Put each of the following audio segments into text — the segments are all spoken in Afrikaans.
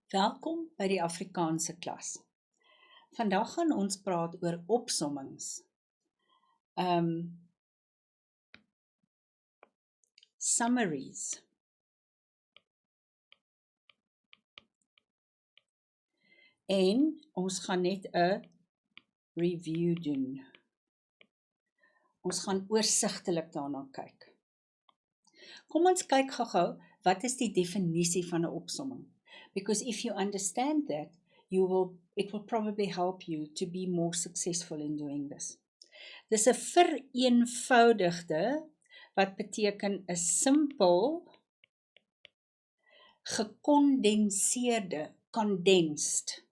Welkom by die Afrikaanse klas. Vandag gaan ons praat oor opsommings. Summaries. En ons gaan net 'n review doen. Ons gaan oorsigtelik daarna kyk. Kom ons kyk gou-gou, wat is die definisie van 'n opsomming? Because if you understand that, it will probably help you to be more successful in doing this. Dis 'n vereenvoudigde, wat beteken 'n simpel, gekondenseerde, condensed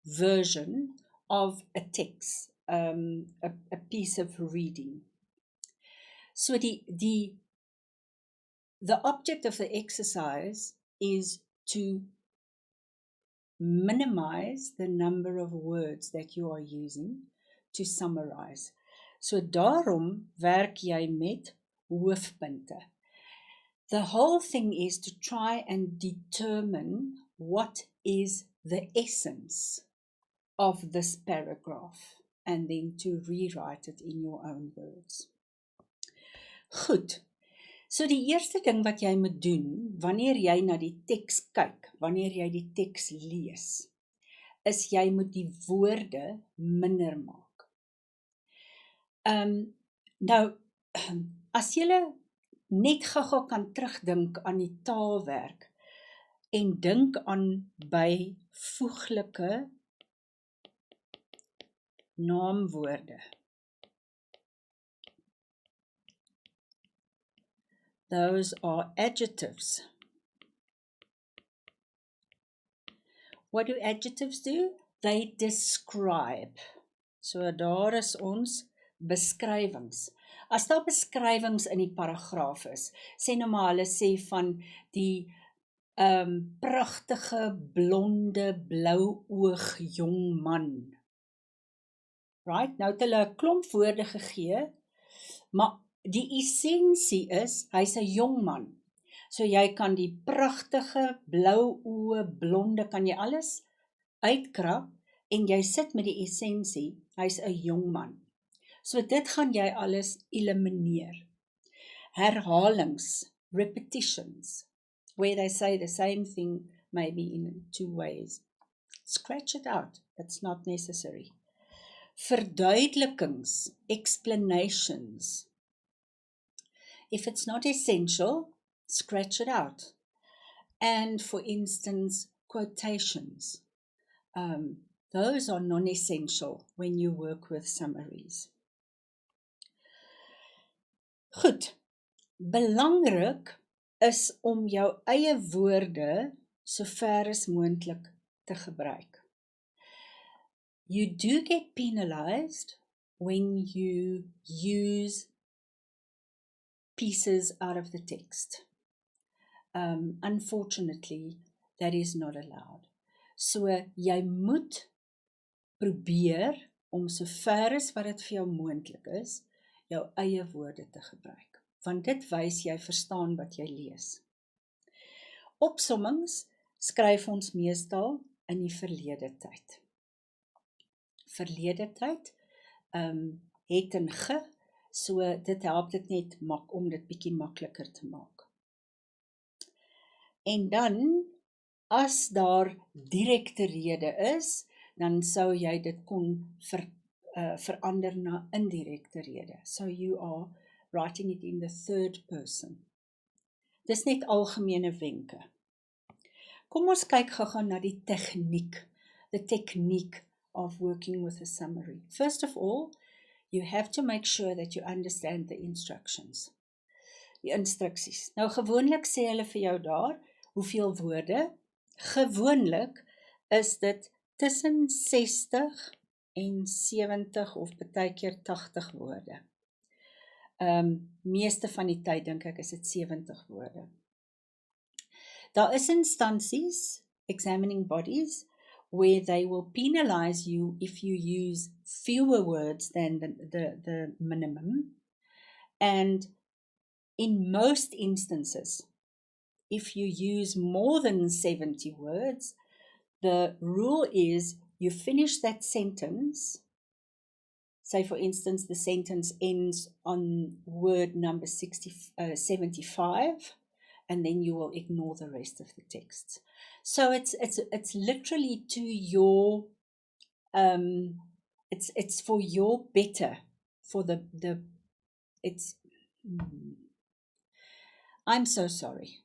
version of a text, a piece of reading. So the object of the exercise is to minimize the number of words that you are using to summarize. So daarom werk jy met hoofpunte. The whole thing is to try and determine what is the essence of this paragraph and then to rewrite it in your own words. Goed. So die eerste ding wat jy moet doen, wanneer jy na die teks kyk, wanneer jy die teks lees, is jy moet die woorde minder maak. Nou, as jy net gou-gou kan terugdink aan die taalwerk en dink aan byvoeglike naamwoorde. Those are adjectives. What do adjectives do? They describe. So daar is ons beskrywings. As daar beskrywings in die paragraaf is, sê nou maar hulle sê van die pragtige, blonde, blou oog jong man. Right? Nou het hulle 'n klomp woorde gegee, maar die essensie is, hy's 'n jong man. So jy kan die pragtige, blou oë, blonde, kan jy alles uitkrap, en jy sit met die essensie, hy's 'n jong man. So dit gaan jy alles elimineer. Herhalings, repetitions, where they say the same thing maybe in two ways. Scratch it out, it's not necessary. Verduidelikings, explanations. If it's not essential, scratch it out. And for instance, quotations. Those are non-essential when you work with summaries. Goed, belangrik is om jou eie woorde so ver as moontlik te gebruik. You do get penalized when you use pieces out of the text. Unfortunately, that is not allowed. So jy moet probeer om so ver as wat dit vir jou moontlik is, jou eie woorde te gebruik, want dit wys jy verstaan wat jy lees. Opsommings skryf ons meestal in die verlede tyd. Verlede tyd het en ge, so dit help dit net om dit bietjie makliker te maak. En dan, as daar direkte rede is, dan sou jy dit kon verander na indirekte rede. So you are writing it in the third person. Dis net algemene wenke. Kom ons kyk gou-gou na die tegniek, the technique of working with a summary. First of all, you have to make sure that you understand the instructions. Die instruksies. Nou gewoonlik sê hulle vir jou daar, hoeveel woorde? Gewoonlik is dit tussen 60 en 70 of baie keer 80 woorde. Meeste van die tyd dink ek is dit 70 woorde. Daar is instansies, examining bodies, where they will penalize you if you use fewer words than the minimum. And in most instances, if you use more than 70 words, the rule is you finish that sentence. Say, for instance, the sentence ends on word number 75, and then you will ignore the rest of the text. So it's literally to your it's for your better, for the it's I'm so sorry.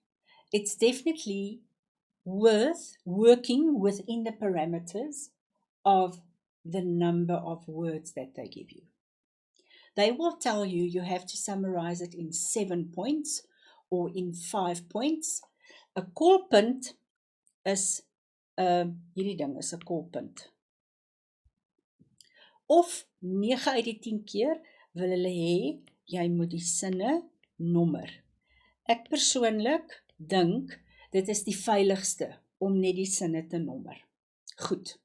It's definitely worth working within the parameters of the number of words that they give you. They will tell you you have to summarize it in 7 points or in 5 points. 'n kolpunt is hierdie ding is 'n kolpunt. Of 9 uit die 10 keer wil hulle hê jy moet die sinne nommer. Ek persoonlik dink dit is die veiligste om net die sinne te nommer. Goed.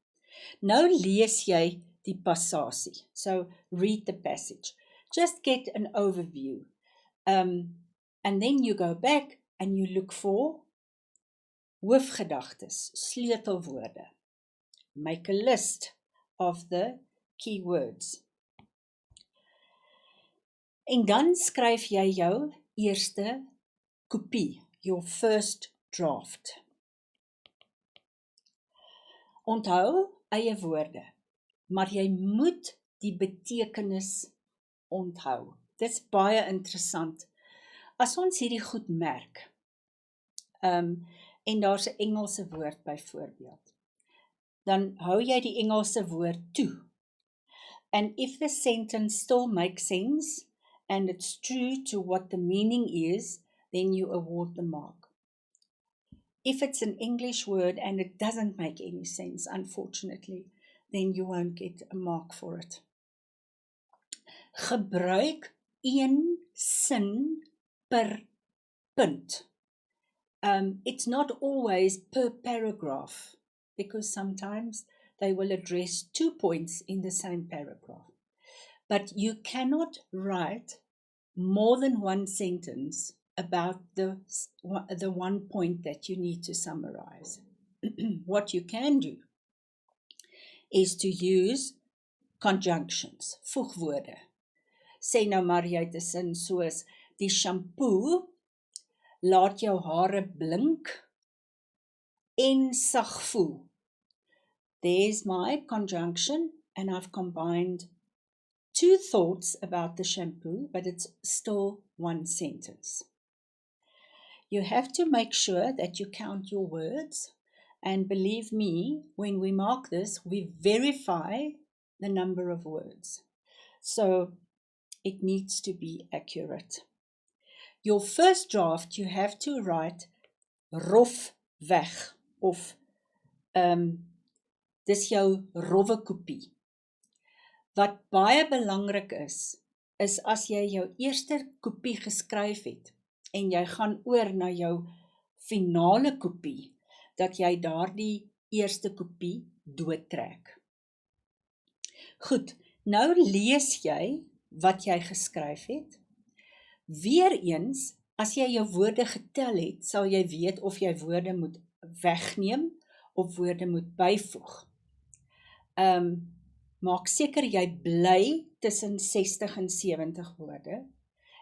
Nou lees jy die passasie. So read the passage. Just get an overview. And then you go back and you look for hoofgedagtes, sleutelwoorde. Make a list of the keywords. En dan skryf jy jou eerste kopie, your first draft. Onthou eie woorde, maar jy moet die betekenis onthou. Dit is baie interessant. As ons hierdie goed merk, en daar's 'n Engelse woord byvoorbeeld, dan hou jy die Engelse woord toe. And if the sentence still makes sense, and it's true to what the meaning is, then you award the mark. If it's an English word and it doesn't make any sense, unfortunately, then you won't get a mark for it. Gebruik een sin per punt. It's not always per paragraph, because sometimes they will address 2 points in the same paragraph. But you cannot write more than one sentence about the 1 point that you need to summarize. What you can do is to use conjunctions, voegwoorde. Sê nou maar jy het 'n sin soos, die shampoo laat jou hare blink en sag voel. There's my conjunction, and I've combined 2 thoughts about the shampoo, but it's still 1 sentence. You have to make sure that you count your words, and believe me, when we mark this, we verify the number of words. So it needs to be accurate. Your first draft, you have to write rof weg, of dis jou rowwe kopie. Wat baie belangrik is as jy jou eerste kopie geskryf het, en jy gaan oor na jou finale kopie, dat jy daardie eerste kopie doodtrek. Goed, nou lees jy wat jy geskryf het. Weereens, as jy jou woorde getel het, sal jy weet of jy woorde moet wegneem, of woorde moet byvoeg. Maak seker jy bly tussen 60 en 70 woorde,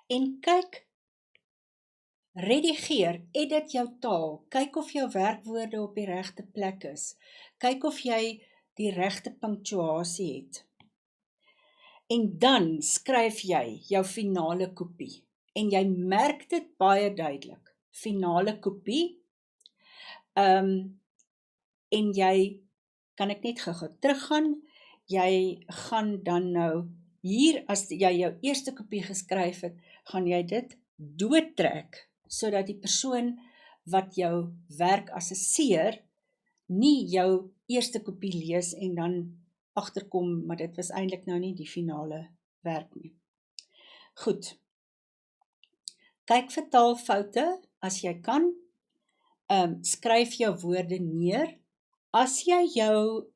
en kyk, redigeer, edit jou taal, kyk of jou werkwoorde op die regte plek is, kyk of jy die regte punctuasie het. En dan skryf jy jou finale kopie, en jy merk dit baie duidelik, finale kopie, en jy, kan ek net gou teruggaan, jy gaan dan nou, hier as jy jou eerste kopie geskryf het, gaan jy dit doodtrek, sodat die persoon wat jou werk assesseer, nie jou eerste kopie lees en dan agterkom, maar dit was eintlik nou nie die finale werk nie. Goed. Kyk vir taalfoute, as jy kan, skryf jou woorde neer. As jy jou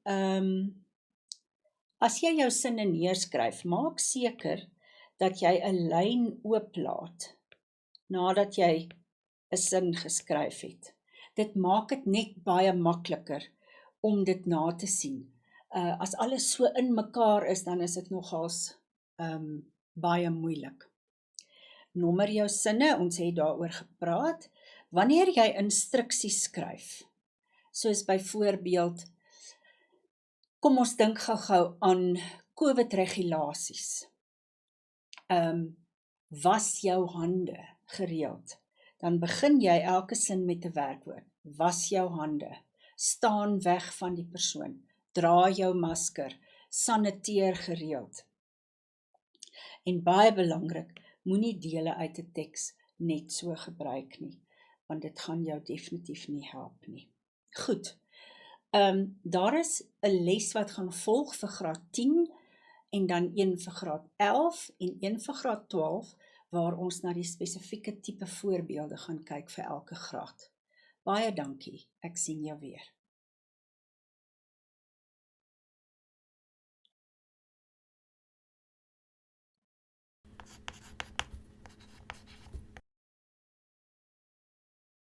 sinne neerskryf, maak seker dat jy 'n lyn ooplaat, nadat jy 'n sin geskryf het. Dit maak dit net baie makliker om dit na te sien. As alles so in mekaar is, dan is dit nogals baie moeilik. Nommer jou sinne, ons het daaroor gepraat. Wanneer jy instruksies skryf, soos byvoorbeeld, kom ons dink gou-gou aan COVID-regulasies. Was jou hande gereeld. Dan begin jy elke sin met 'n werkwoord. Was jou hande. Staan weg van die persoon. Dra jou masker. Saniteer gereeld. En baie belangrik, moenie dele uit 'n teks net so gebruik nie, want dit gaan jou definitief nie help nie. Goed, daar is 'n les wat gaan volg vir graad 10 en dan een vir graad 11 en een vir graad 12, waar ons na die spesifieke tipe voorbeelde gaan kyk vir elke graad. Baie dankie, ek sien jou weer.